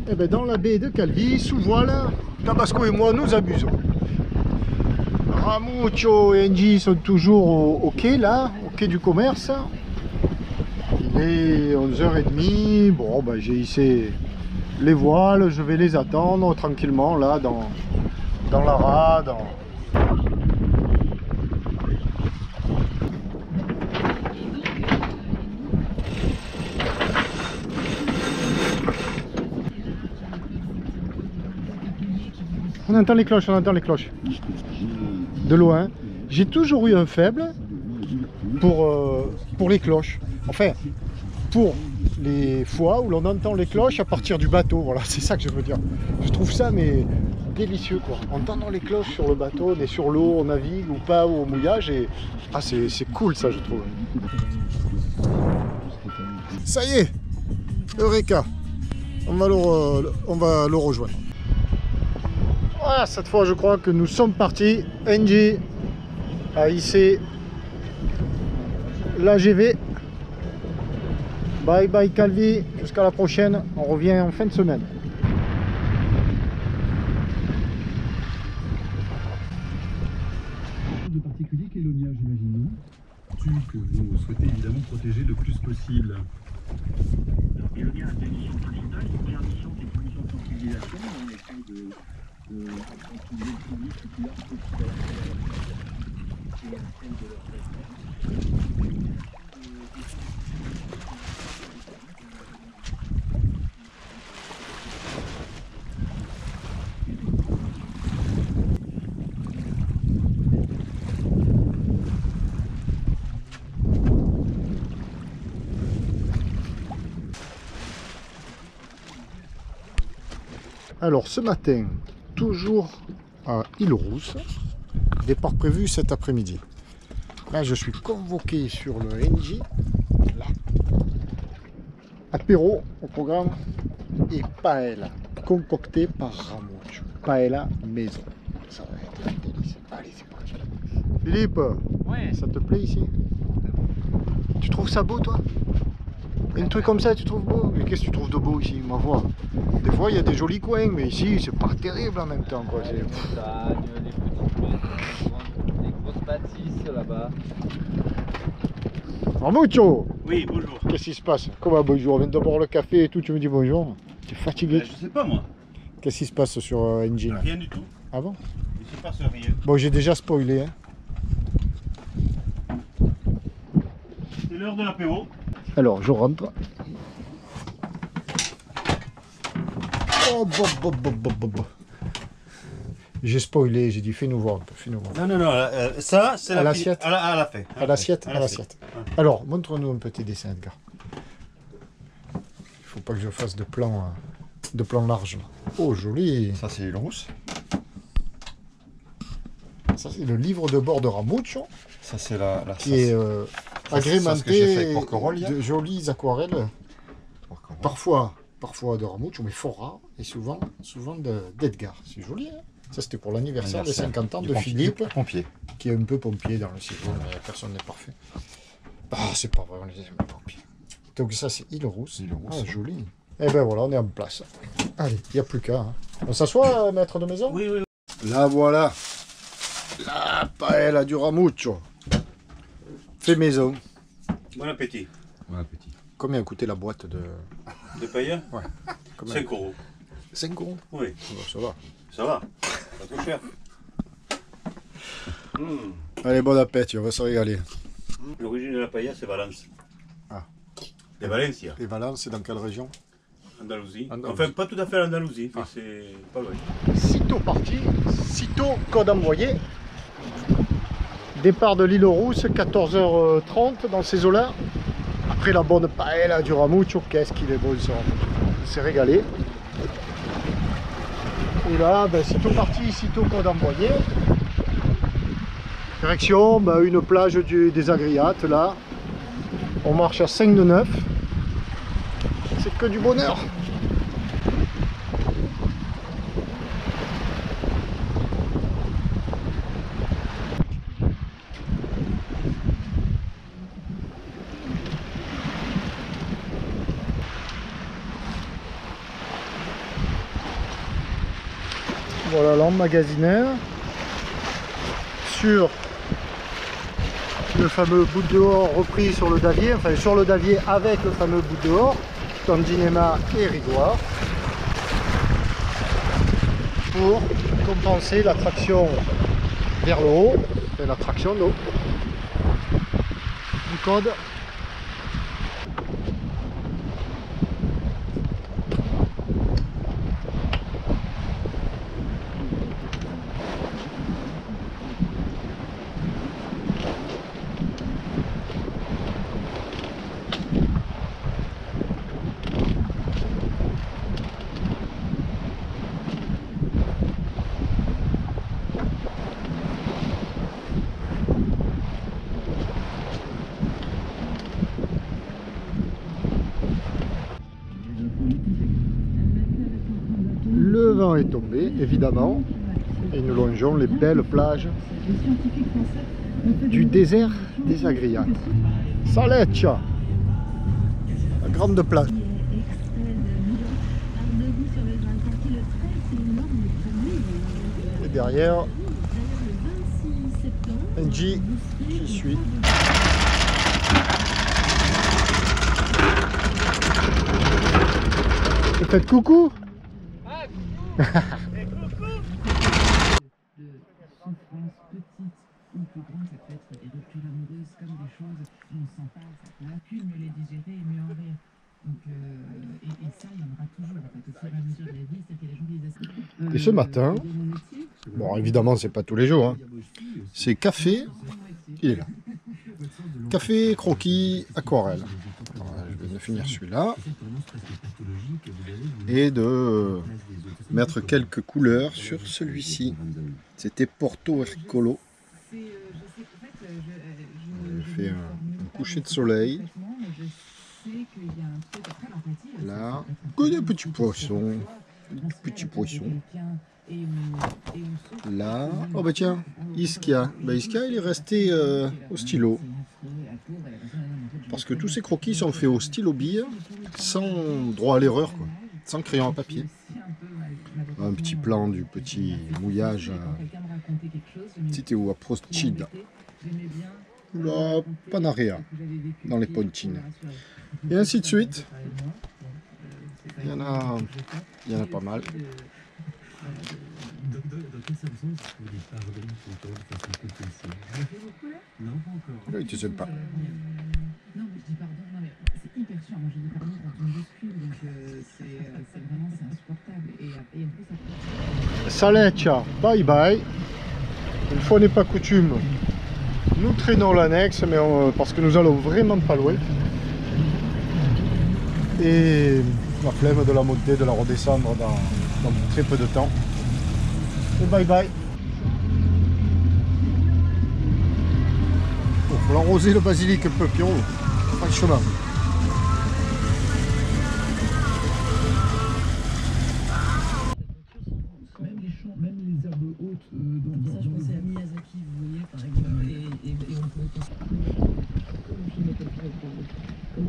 Eh ben, dans la baie de Calvi, sous voile, Tabasco et moi nous abusons. Ramucho et Engie sont toujours au quai là, au quai du commerce. Il est 11h30. Bon, ben, j'ai hissé les voiles, je vais les attendre tranquillement là dans la rade. On entend les cloches, on entend les cloches. De loin. J'ai toujours eu un faible pour les cloches. Enfin, pour les fois où l'on entend les cloches à partir du bateau. Voilà, c'est ça que je veux dire. Je trouve ça mais délicieux quoi. Entendre les cloches sur le bateau, on est sur l'eau, on navigue ou pas, ou au mouillage. Et ah, c'est cool ça, je trouve. Ça y est, Eureka. On va le rejoindre. Voilà, cette fois je crois que nous sommes partis. Engie a hissé l'AGV. Bye bye Calvi, jusqu'à la prochaine, on revient en fin de semaine. De particulier qu'Elonia, j'imagine, que vous souhaitez évidemment protéger le plus possible. Elonia a deux missions principales. La première mission, c'est une mission de sensibilisation. On essaye de sensibiliser le public le plus large possible et celle de leur Alors ce matin, toujours à Île-Rousse, départ prévu cet après-midi. Là je suis convoqué sur le Engie, là. Apéro au programme et paella concoctée par Ramucho. Paella maison. Ça va être un délice. Allez, c'est parti. Philippe, Ouais. ça te plaît ici? Tu trouves ça beau toi? Un truc comme ça, tu trouves beau? Mais qu'est-ce que tu trouves de beau ici, ma voix? Des fois, il y a des jolis coins, mais ici, c'est pas terrible en même temps, quoi. Les montagnes, les petites plaines, les grosses bâtisses là-bas. Ramucho, Oui, bonjour. qu'est-ce qui se passe? Comment bonjour? On vient de boire le café et tout, tu me dis bonjour? Tu es fatigué? Je sais pas moi. Qu'est-ce qui se passe sur Engine? Rien du tout. Ah bon? Il se passe rien. Bon, j'ai déjà spoilé, hein. C'est l'heure de l'apéro. Alors, je rentre. Oh, j'ai spoilé, j'ai dit fais-nous voir un peu, fais-nous voir. Non, ça c'est À l'assiette. À la fin. À l'assiette, à l'assiette. Alors, montre-nous un petit dessin, Edgar. Il faut pas que je fasse de plan large. Là. Oh, joli. Ça, c'est l'île rousse. Ça, c'est le livre de bord de Ramucho, Ça, c'est la qui est ça, c'est ce que j'ai fait agrémenté avec Porquerolles, hier. de jolies aquarelles. Parfois de Ramucho, mais fort rare, et souvent d'Edgar. C'est joli, hein. Ça, c'était pour l'anniversaire des 50 ans de Philippe, Pompier. qui est un peu pompier dans le ciseau, mais personne n'est parfait. Ah, c'est pas vrai, on les aime, les pompiers. Donc ça, c'est Île Rousse. Île Rousse. Ah, joli. Et ben voilà, on est en place. Allez, il n'y a plus qu'à. Hein. On s'assoit, maître de maison? Oui. La voilà. La paella du Ramucho. Fait maison. Bon appétit. Bon appétit. Combien a coûté la boîte de... De paella Ouais. Combien 5 euros. 5 €? Oui, Ça va. ça va. Pas trop cher. Allez, bon appétit, on va se régaler. L'origine de la paella, c'est Valence. Ah. De Valencia, Et Valence, c'est dans quelle région? Andalousie. Andalousie. Enfin, pas tout à fait l'Andalousie, mais c'est pas loin. Sitôt parti, sitôt code envoyé. Départ de l'île Rousse, 14h30 dans ces eaux-là. Après la bonne paella du Ramucho, qu'est-ce qu'il est beau ce Ramucho. On s'est régalé. Et là, ben, sitôt parti, sitôt code envoyé. Direction, ben, une plage des Agriates, là. On marche à 5 de 9. C'est que du bonheur. Voilà l'emmagasinaire sur le fameux bout de dehors repris sur le davier, enfin sur le davier avec le fameux bout de dehors, tendinema et ridoir, pour compenser la traction vers le haut et la traction du code. Le vent est tombé, évidemment, et nous longeons les belles plages du désert des Agrias. Saleccia, la grande plage. Et derrière, Angie qui suit. Vous faites coucou? ou plus grande, ça peut être des ruptures amoureuses comme des choses où on s'en parle, ça peut plus mieux les digérer et mieux en rire. Donc, et ça, il y en aura toujours en fait, au fur et à mesure de la vie, c'est-à-dire qu'il y a des gens qui disent Et ce matin, bon évidemment c'est pas tous les jours, hein, c'est café, il est là. Café, croquis, aquarelle. Voilà, je viens de finir celui-là. Et de mettre quelques couleurs sur celui-ci. C'était Porto Ercolo. J'ai fait un coucher de soleil. Là, que des petits poissons. Des petits poissons. Là, oh bah tiens, Ischia. Bah Ischia, il est resté au stylo. Parce que tous ces croquis sont faits au stylo bille, sans droit à l'erreur, quoi. Sans crayon à papier. Un petit plan du petit mouillage à Titeo a Procida. La Panarea, dans les pontines. Et ainsi de suite. Il y en a pas mal. Dans quel sens vous voulez pardonner ton corps de façon compulsive? Non, pas encore. Là, il te sait pas. Non, mais je dis pardon, non, mais c'est hyper chiant. Moi, je dis pardon quand on me bouscule, donc c'est vraiment insupportable. Et en plus, ça. Saleccia, bye bye. Une fois n'est pas coutume, nous traînons l'annexe, mais parce que nous allons vraiment pas loin. Et la flemme de la monter, de la redescendre dans très peu de temps. Et bye bye. Il faut l'arroser le basilic un peu, Pierrot. Franchement. Même les herbes hautes, ça je pensais à Miyazaki, vous voyez, par exemple, et on peut penser on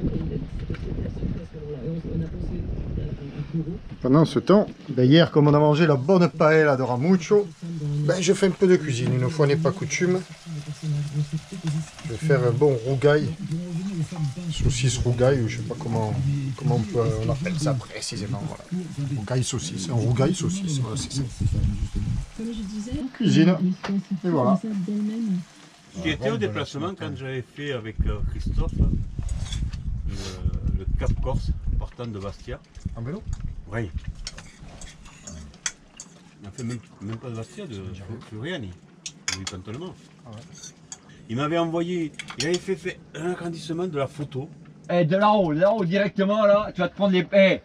a pensé à Kuro. Pendant ce temps, ben hier, comme on a mangé la bonne paella de Ramuccio, ben je fais un peu de cuisine, une fois n'est pas coutume. Je vais faire un bon rougail, saucisse rougail, ou je sais pas comment on appelle ça précisément. Voilà. Rougail saucisse, un rougail saucisse, voilà, c'est ça. Cuisine, et voilà. J'y étais au déplacement quand j'avais fait avec Christophe le Cap Corse partant de Bastia. En vélo? Oui. On a fait même pas de Bastia, de Furiani, du Pantonement. Ah ouais. Il m'avait envoyé, il avait fait un agrandissement de la photo. Et de là-haut directement là, tu vas te prendre les pinces,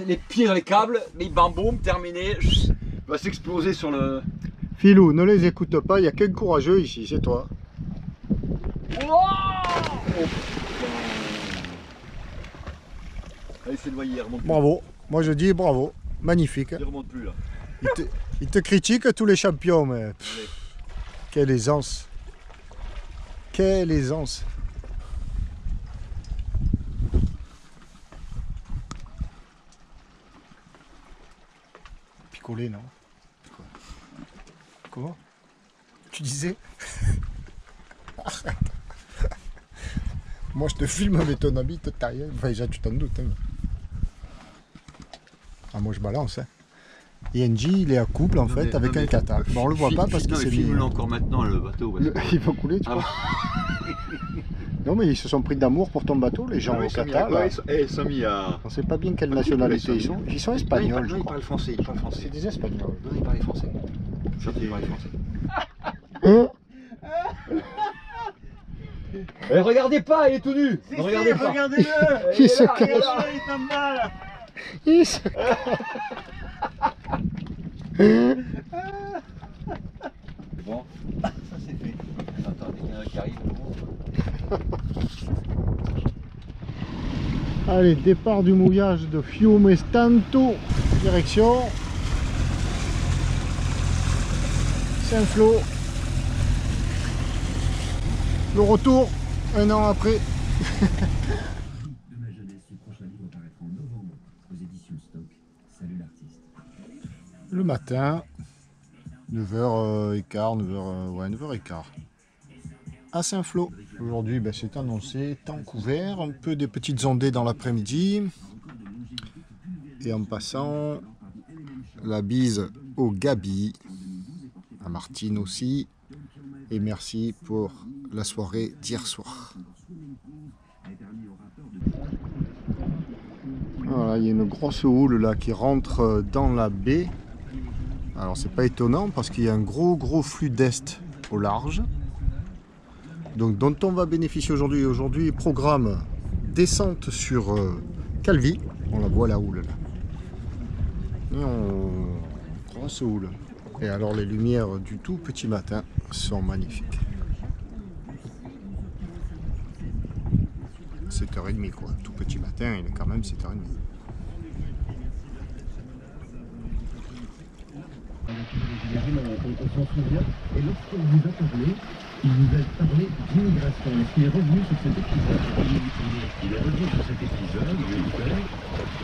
les pieds dans les câbles, les bamboum, terminé, va s'exploser sur le... Filou, ne les écoute pas, il n'y a qu'un courageux ici, c'est toi. Allez, c'est noyé, il remonte plus. Bravo, moi je dis bravo, magnifique. Il remonte plus là. Il te critique tous les champions, mais pff, quelle aisance. Quelle aisance. Picolé, non? Comment? Tu disais? Arrête. Moi je te filme mais ton ami t'as rien. Enfin déjà tu t'en doutes. Hein. Ah moi je balance. Hein. Et Engie il est à couple en fait avec un kata. Bon on le voit pas parce qu'il s'est mis... Filme-le encore maintenant le bateau. Il va couler tu crois? Non mais ils se sont pris d'amour pour ton bateau les gens au kata. Ils sont mis à... On sait pas bien quelle nationalité ils sont. Ils sont espagnols. Non, ils parlent français. C'est des espagnols. Non, ils parlent français. Ils parlent français. Regardez pas, il est tout nu. Ne regardez pas. Regardez-le. Il se Il cache. est en bas là. Il se... Bon, ça c'est fait. Attends, il y en a qui arrive. Allez, départ du mouillage de Fiume Stanto, direction Saint-Flour. Le retour, un an après. De ma jeunesse, ce prochain livre paraîtra en novembre aux éditions Stock. Salut l'artiste. Le matin, 9h15, 9h15. À Saint-Flour. Aujourd'hui, ben, c'est annoncé, temps couvert, un peu des petites ondées dans l'après-midi. Et en passant, la bise au Gabi, à Martine aussi. Et merci pour la soirée d'hier soir. Voilà, il y a une grosse houle là qui rentre dans la baie. Alors c'est pas étonnant parce qu'il y a un gros flux d'est au large. Donc, dont on va bénéficier aujourd'hui. Aujourd'hui, programme descente sur Calvi. On la voit la houle là. Et on grosse houle. Et alors les lumières du tout petit matin sont magnifiques. 7h30 quoi. Tout petit matin, il est quand même 7h30. On s'en souvient. Et lorsqu'on vous a parlé, il vous a parlé d'immigration. Est-ce qu'il est revenu sur cet épisode? Il est revenu sur cet épisode,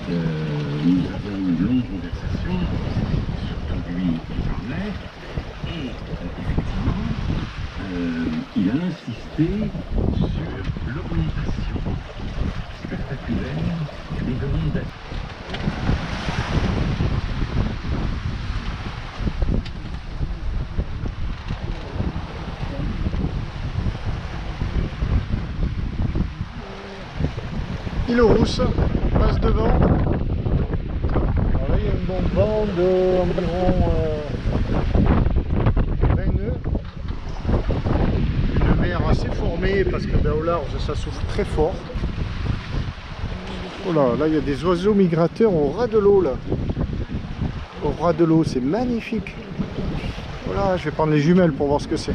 nous avons eu une longue conversation, surtout lui qui parlait, et effectivement, il a insisté sur l'augmentation spectaculaire des demandes d'asile. Île aux Rousses, on passe devant. Alors là, il y a un bon vent d'environ 20 nœuds. Une mer assez formée parce que ben, au large ça souffle très fort. Oh là, là il y a des oiseaux migrateurs au ras de l'eau là. Au ras de l'eau, c'est magnifique. Voilà, je vais prendre les jumelles pour voir ce que c'est.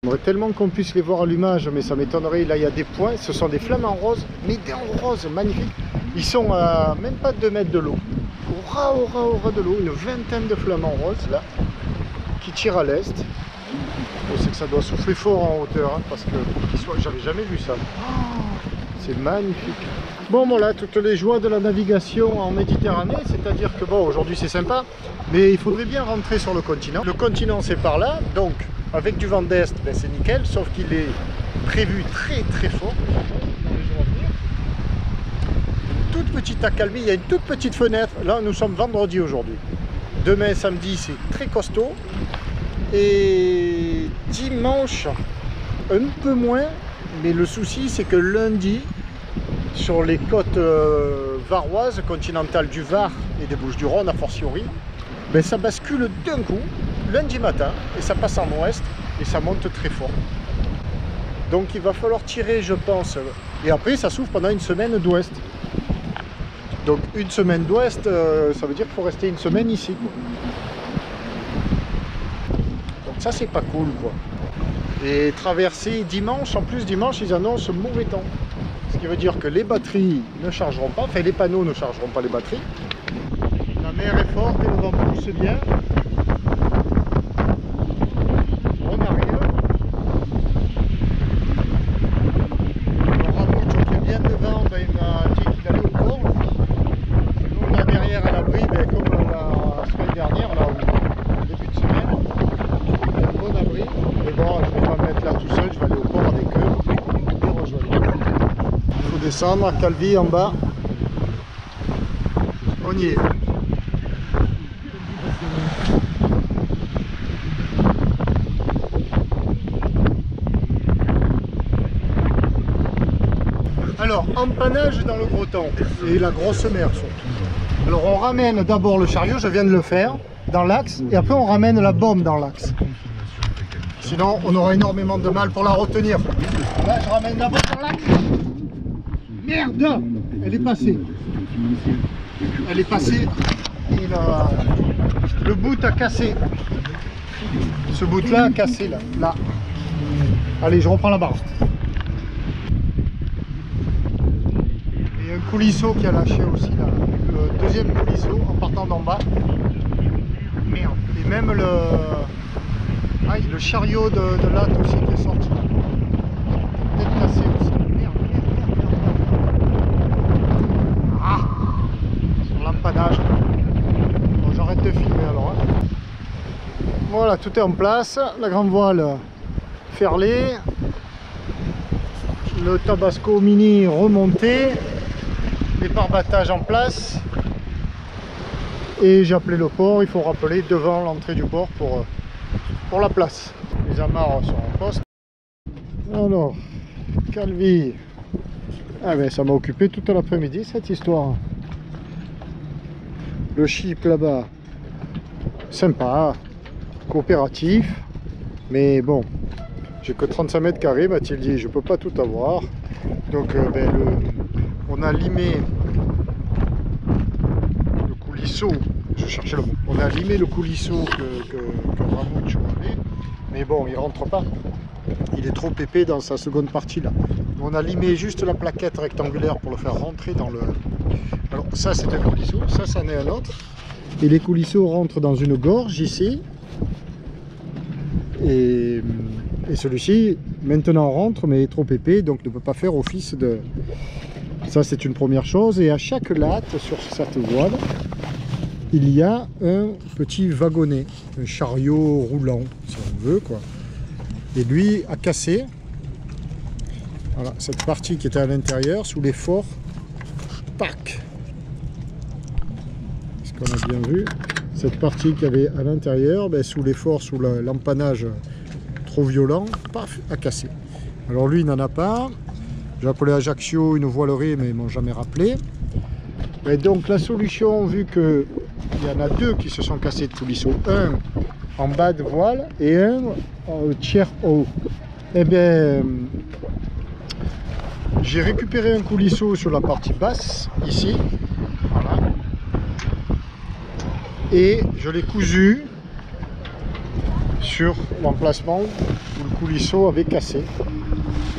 J'aimerais tellement qu'on puisse les voir à l'image, mais ça m'étonnerait. Là, il y a des points, ce sont des flamants roses, mais des roses magnifiques. Ils sont à même pas 2 mètres de l'eau. Au ras de l'eau, une vingtaine de flamants roses là, qui tirent à l'est. On sait que ça doit souffler fort en hauteur, hein, parce que pour qu'ils soient, j'avais jamais vu ça. Oh, c'est magnifique. Bon, voilà, toutes les joies de la navigation en Méditerranée, c'est-à-dire que bon, aujourd'hui c'est sympa, mais il faudrait bien rentrer sur le continent. Le continent c'est par là, donc. Avec du vent d'est, ben c'est nickel, sauf qu'il est prévu très fort dans les jours à venir. Une toute petite accalmie, il y a une toute petite fenêtre. Là, nous sommes vendredi aujourd'hui. Demain, samedi, c'est très costaud. Et dimanche, un peu moins. Mais le souci, c'est que lundi, sur les côtes varoises, continentales du Var et des Bouches-du-Rhône, a fortiori, ben ça bascule d'un coup. Lundi matin et ça passe en ouest et ça monte très fort. Donc il va falloir tirer je pense et après ça s'ouvre pendant une semaine d'ouest. Donc une semaine d'ouest ça veut dire qu'il faut rester une semaine ici quoi. Donc ça c'est pas cool quoi. Et traverser dimanche, en plus dimanche ils annoncent mauvais temps. Ce qui veut dire que les batteries ne chargeront pas, enfin les panneaux ne chargeront pas les batteries. La mer est forte et le vent pousse bien. On arrive. Le Ramouche qui est bien devant, ben, il m'a dit qu'il allait au port. Nous on est derrière à l'abri, ben, comme la semaine dernière, là, au début de semaine. descendre à Calvi en bas. On y est. Alors, empannage dans le gros temps et la grosse mer surtout. Alors on ramène d'abord le chariot, je viens de le faire, dans l'axe, et après on ramène la bombe dans l'axe. Sinon on aura énormément de mal pour la retenir. Là je ramène la bombe dans l'axe. Merde! Elle est passée. Elle est passée et le bout a cassé. Ce bout là a cassé là. Allez, je reprends la barre. Et un coulisseau qui a lâché aussi là. Le deuxième coulisseau en partant d'en bas. Merde. Et même le chariot de latte aussi qui est sorti. Peut-être cassé aussi. Merde. Ah, sur l'empannage. Bon, j'arrête de filmer alors. Hein. Voilà, tout est en place. La grande voile ferlée. Le Tabasco Mini remonté. Les pare-battages en place. Et j'ai appelé le port, il faut rappeler devant l'entrée du port pour la place. Les amarres sont en poste. Alors, Calvi. Ah ben ça m'a occupé toute l'après-midi cette histoire. Le chip là-bas, sympa, coopératif. Mais bon, j'ai que 35 mètres carrés, m'a-t-il dit, je peux pas tout avoir. Donc on a limé le coulisseau, je cherchais le mot, on a limé le coulisseau que Ramucho avait, mais bon, il rentre pas, il est trop épais dans sa seconde partie là. On a limé juste la plaquette rectangulaire pour le faire rentrer dans le... Alors ça c'est un coulisseau, ça c'en est un autre, et les coulisseaux rentrent dans une gorge ici, et celui-ci maintenant rentre mais est trop épais, donc ne peut pas faire office de... Ça c'est une première chose. Et à chaque latte sur cette voile il y a un petit wagonnet, un chariot roulant si on veut quoi. Et lui a cassé, voilà, cette partie qui était à l'intérieur sous l'effort. Tac, est-ce qu'on a bien vu cette partie qu'il y avait à l'intérieur, ben, sous l'effort, sous l'empannage trop violent, paf, a cassé. Alors lui il n'en a pas. J'ai appelé Ajaccio une voilerie mais ils m'ont jamais rappelé. Et donc la solution, vu qu'il y en a deux qui se sont cassés de coulisseau, un en bas de voile et un au tiers haut, et bien j'ai récupéré un coulisseau sur la partie basse ici, voilà, et je l'ai cousu sur l'emplacement où le coulisseau avait cassé.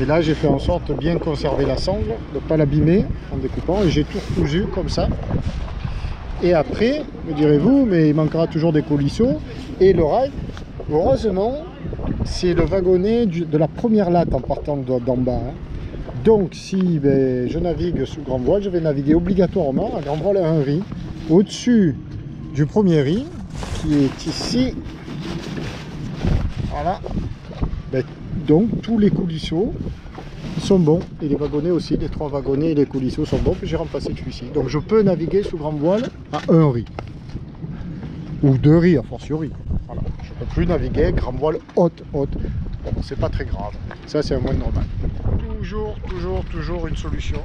Et là j'ai fait en sorte de bien conserver la sangle, de ne pas l'abîmer en découpant, et j'ai tout recousu comme ça. Et après, me direz-vous, mais il manquera toujours des coulisseaux. Et le rail, heureusement, c'est le wagonnet de la première latte en partant d'en bas. Hein. Donc si je navigue sous grand voile, je vais naviguer obligatoirement à grand voile à un riz, au-dessus du premier riz, qui est ici. Voilà. Donc tous les coulisseaux sont bons, et les wagonnets aussi, les trois wagonnets et les coulisseaux sont bons, puis j'ai remplacé celui-ci. Donc je peux naviguer sous grand voile à un riz, ou deux riz a fortiori. Voilà. Je ne peux plus naviguer grand voile haute. Bon, c'est pas très grave, ça c'est un moins normal. Toujours une solution.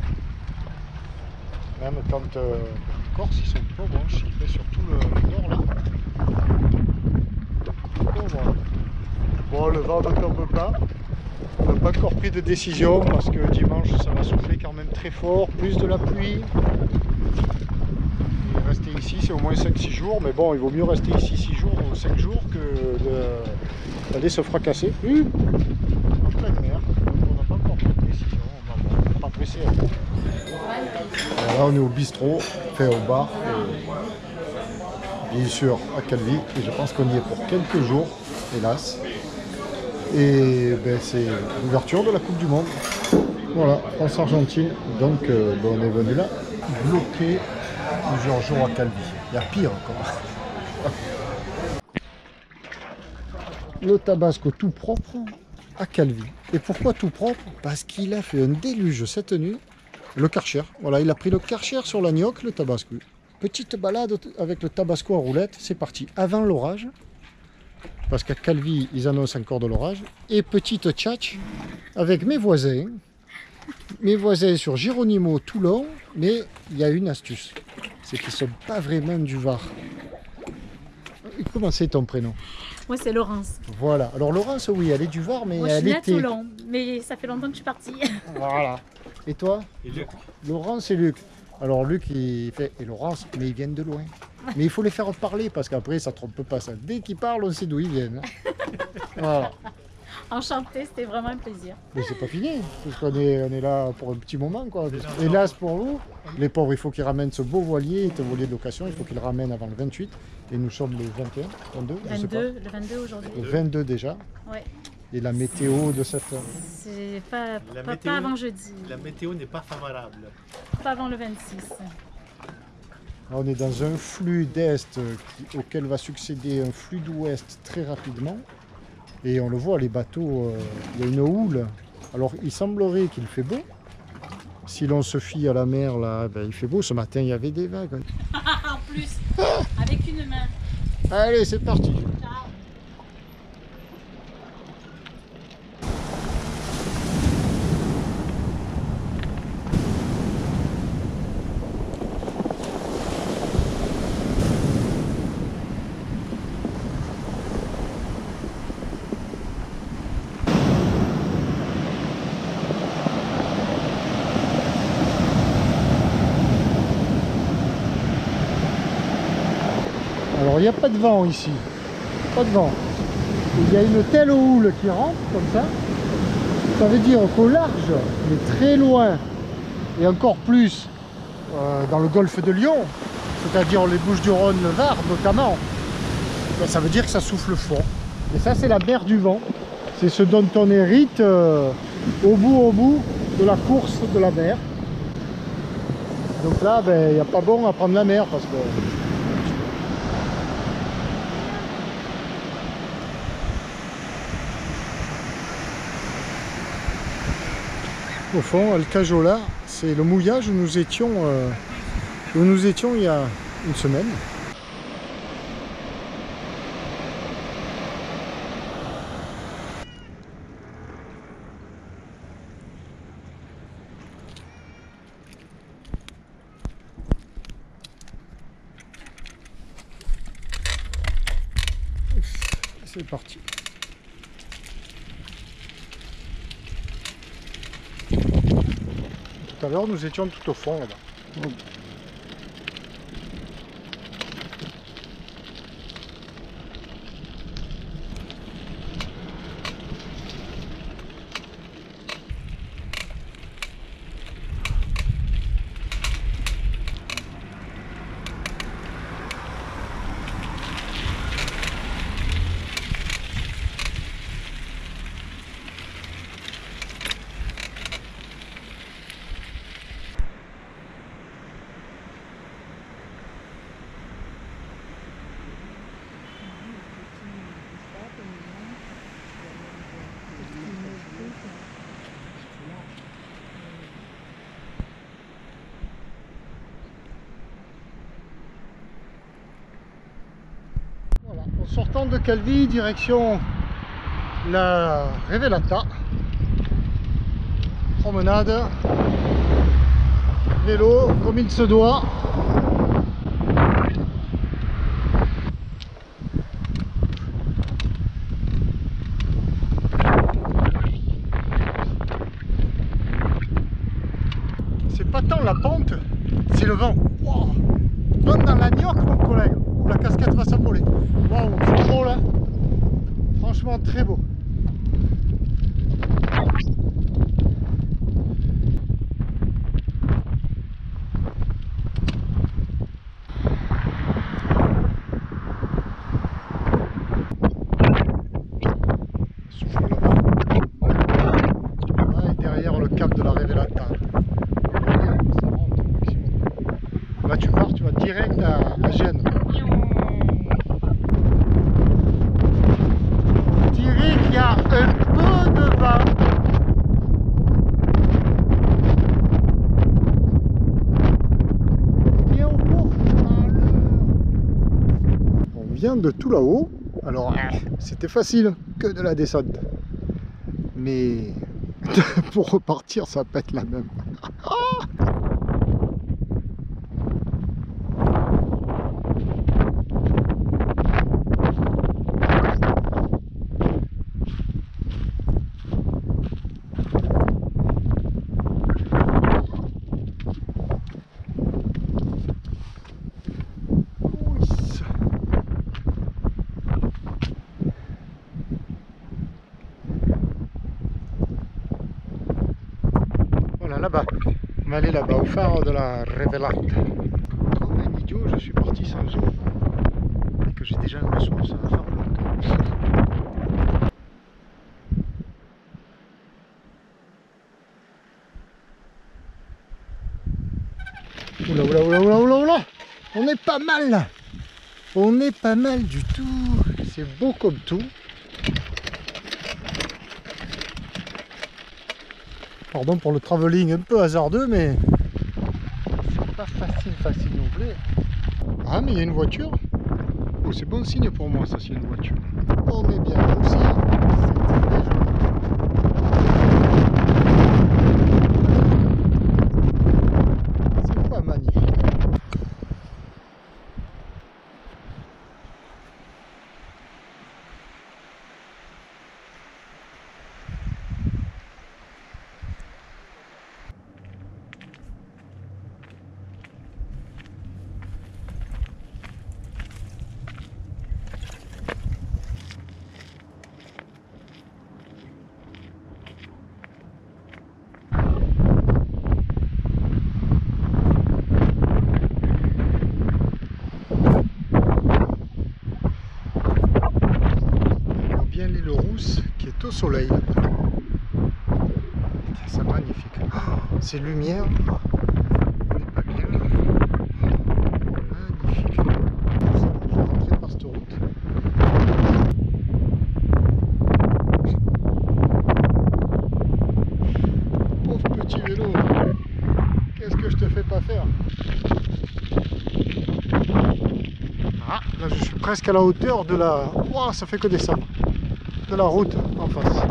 Même quand les Corses ils sont pas bons, il fait surtout le nord là. Bon, le vent ne tombe pas. On n'a pas encore pris de décision parce que dimanche ça va souffler quand même très fort, plus de la pluie. Et rester ici c'est au moins 5-6 jours, mais bon il vaut mieux rester ici 6 jours ou 5 jours que d'aller se fracasser. En pleine mer, on n'a pas encore pris de décision, on va pas presser. Là on est au bistrot, fait au bar, bien sûr à Calvi, et je pense qu'on y est pour quelques jours, hélas. Et c'est l'ouverture de la Coupe du Monde. Voilà, France-Argentine. Donc on est venu là, bloqué plusieurs jours à Calvi. Il y a pire encore. Le Tabasco tout propre à Calvi. Et pourquoi tout propre? Parce qu'il a fait un déluge cette nuit. Le Karcher. Voilà, il a pris le Karcher sur l'agnoc, le tabasco. Petite balade avec le tabasco à roulette, c'est parti. Avant l'orage, parce qu'à Calvi, ils annoncent encore de l'orage. Et petite tchatch avec mes voisins. Mes voisins sur Geronimo Toulon, mais il y a une astuce. C'est qu'ils ne sont pas vraiment du Var. Comment c'est ton prénom? Moi, c'est Laurence. Voilà. Alors Laurence, oui, elle est du Var, mais Moi, elle je suis était... née à Toulon, mais ça fait longtemps que je suis partie. Voilà. Et toi? Et Luc. Laurence et Luc. Alors Luc, il fait... Et Laurence, mais ils viennent de loin. Mais il faut les faire parler, parce qu'après, ça ne trompe pas ça. Dès qu'ils parlent, on sait d'où ils viennent. Voilà. Enchantée, c'était vraiment un plaisir. Mais c'est pas fini, parce qu'on est là pour un petit moment, quoi. Hélas pour vous, les pauvres, il faut qu'ils ramènent ce beau voilier de location, il faut qu'ils le ramènent avant le 28. Et nous sommes le 21, 22, je sais pas. Le 22 aujourd'hui. Le 22 déjà. Ouais. Et la météo de cette... C'est pas avant jeudi. La météo n'est pas favorable. Pas avant le 26. Là, on est dans un flux d'est auquel va succéder un flux d'ouest très rapidement. Et on le voit, les bateaux, il y a une houle. Alors il semblerait qu'il fait beau. Si l'on se fie à la mer, là, ben, il fait beau. Ce matin, il y avait des vagues. En plus, avec une main. Allez, c'est parti. Ciao. Alors il n'y a pas de vent ici, pas de vent. Il y a une telle houle qui rentre comme ça. Ça veut dire qu'au large, mais très loin, et encore plus dans le golfe de Lyon, c'est-à-dire les Bouches-du-Rhône, le Var notamment, ben, ça veut dire que ça souffle fort. Et ça c'est la mer du vent. C'est ce dont on hérite au bout de la course de la mer. Donc là, ben, il n'y a pas bon à prendre la mer parce que... Au fond, El Cajola, c'est le mouillage où nous étions il y a une semaine. C'est parti. Tout à l'heure, nous étions tout au fond là-bas. Voilà, en sortant de Calvi, direction la Revelata. Promenade, vélo comme il se doit. C'est pas tant la pente, c'est le vent. Wow. Donne dans la gnoc mon collègue, où la casquette va s'envoler. Waouh, c'est beau là. Franchement très beau. Souffle le vent. Ouais, derrière le cap de la Revelata. Ça rentre au maximum. Là tu pars, tu vas direct à Gênes. Je dirais qu'il y a un peu de vent. vient de tout là-haut. Alors, c'était facile que de la descente. Mais pour repartir, ça va pas être la même. Là-bas, on va aller là-bas au phare de la Revelata. Comme un idiot, je suis parti sans eau et que j'ai déjà une soif, ça va faire longtemps. Oula, oula, oula, oula, oula, oula, on est pas mal là. On est pas mal du tout. C'est beau comme tout. Pardon pour le travelling un peu hasardeux, mais c'est pas facile non plus. Ah, mais il y a une voiture. Oh, c'est bon signe pour moi, ça, c'est une voiture. On est bien là aussi. C'est pas magnifique. L'île Rousse qui est au soleil. C'est magnifique. Oh, ces lumières, on n'est pas bien. Magnifique. Je vais rentrer par cette route. Pauvre petit vélo, qu'est-ce que je te fais pas faire? Ah, là je suis presque à la hauteur de la... Wow, ça fait que descendre. De la route en face.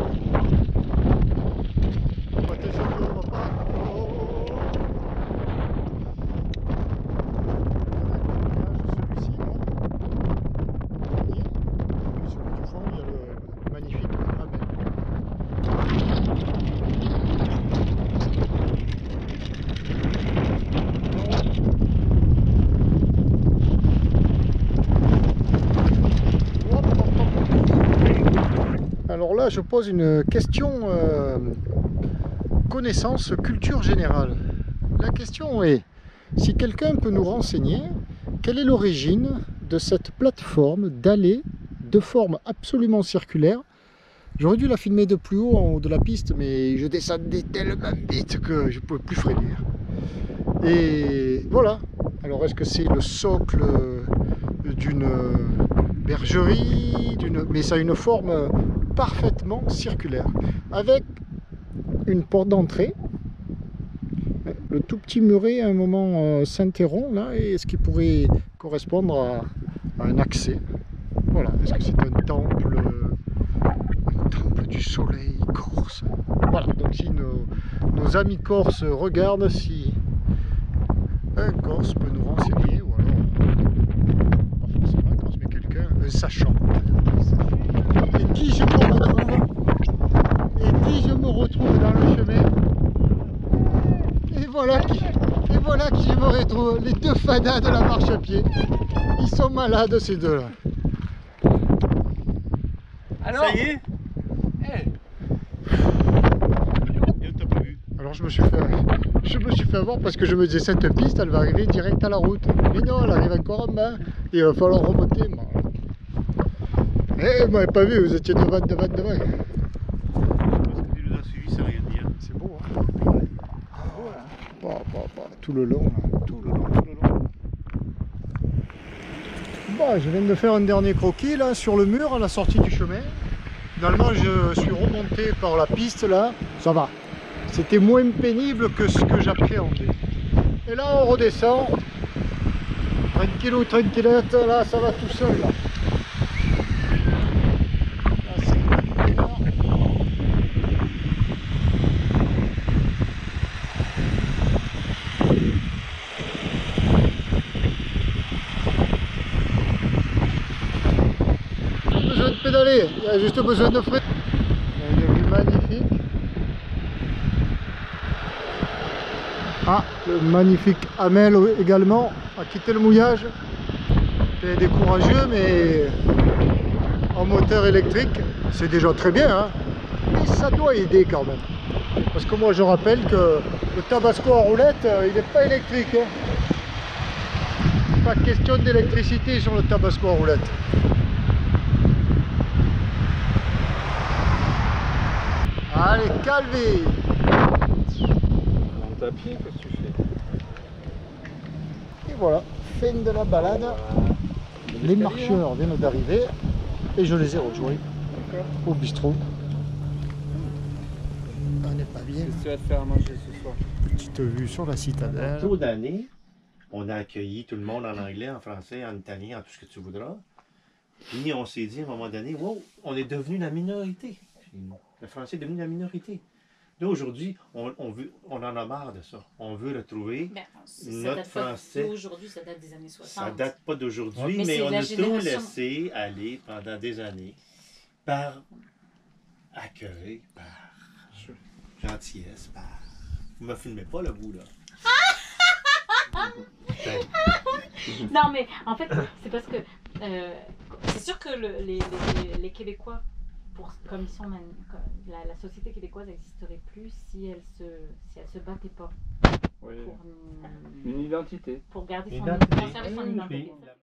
Alors là, je pose une question connaissance, culture générale. La question est, si quelqu'un peut nous renseigner, quelle est l'origine de cette plateforme d'allée de forme absolument circulaire? J'aurais dû la filmer de plus haut, en haut de la piste, mais je descendais tellement vite que je ne pouvais plus freiner. Et voilà. Alors, est-ce que c'est le socle d'une bergerie, mais ça a une forme parfaitement circulaire, avec une porte d'entrée. Le tout petit muret à un moment s'interrompt là, et ce qui pourrait correspondre à un accès. Voilà, est-ce que c'est un temple du soleil corse? Voilà, donc si nos amis corses regardent, si un corse peut nous renseigner, ou alors pas forcément un corse, mais quelqu'un, un sachant. Et qui je me retrouve? Et qui je me retrouve dans le chemin? Et voilà qui je me retrouve, les deux fadas de la marche à pied. Ils sont malades ces deux-là. Alors, ça y est. Et on t'a pas vu. Alors je me suis fait avoir parce que je me disais cette piste elle va arriver direct à la route. Mais non, elle arrive encore en bas. Et il va falloir remonter. Eh, vous m'avez pas vu, vous étiez devant. Parce que tu nous as suivis, ça veut rien dire. C'est beau, hein. C'est beau, là. Tout le long, là. Tout le long. Bon, je viens de faire un dernier croquis, là, sur le mur, à la sortie du chemin. Finalement, je suis remonté par la piste, là. Ça va. C'était moins pénible que ce que j'appréhendais. Et là, on redescend. Tranquillou, tranquillette, là, ça va tout seul, là. pédaler, il y a juste besoin de freiner. Il y a une vue magnifique. Ah, le magnifique Amel également a quitté le mouillage. C'est décourageux, mais en moteur électrique, c'est déjà très bien, hein. Mais ça doit aider quand même. Parce que moi je rappelle que le Tabasco à roulette, il n'est pas électrique, hein. Pas question d'électricité sur le Tabasco à roulette. Allez, calmez. Monte à pied, qu'est-ce que tu fais? Et voilà, fin de la balade. Les marcheurs viennent d'arriver et je les ai rejoints au bistrot. On n'est pas bien. Qu'est-ce que tu vas te faire à manger ce soir? Petite vue sur la citadelle. Tôt d'année, on a accueilli tout le monde en anglais, en français, en italien, en tout ce que tu voudras. Puis on s'est dit à un moment donné, wow, on est devenu la minorité. Le français est devenu la minorité. Là aujourd'hui, on en a marre de ça. On veut retrouver notre français. Aujourd'hui, ça date des années 60. Ça date pas d'aujourd'hui, mais on a tout laissé aller pendant des années par accueil, par gentillesse, par... Vous me filmez pas le bout là. Non, mais en fait, c'est parce que c'est sûr que les Québécois, comme ils sont la société québécoise n'existerait plus si elle se battait pas Oui. pour Une identité. pour garder Identité. conserver son identité.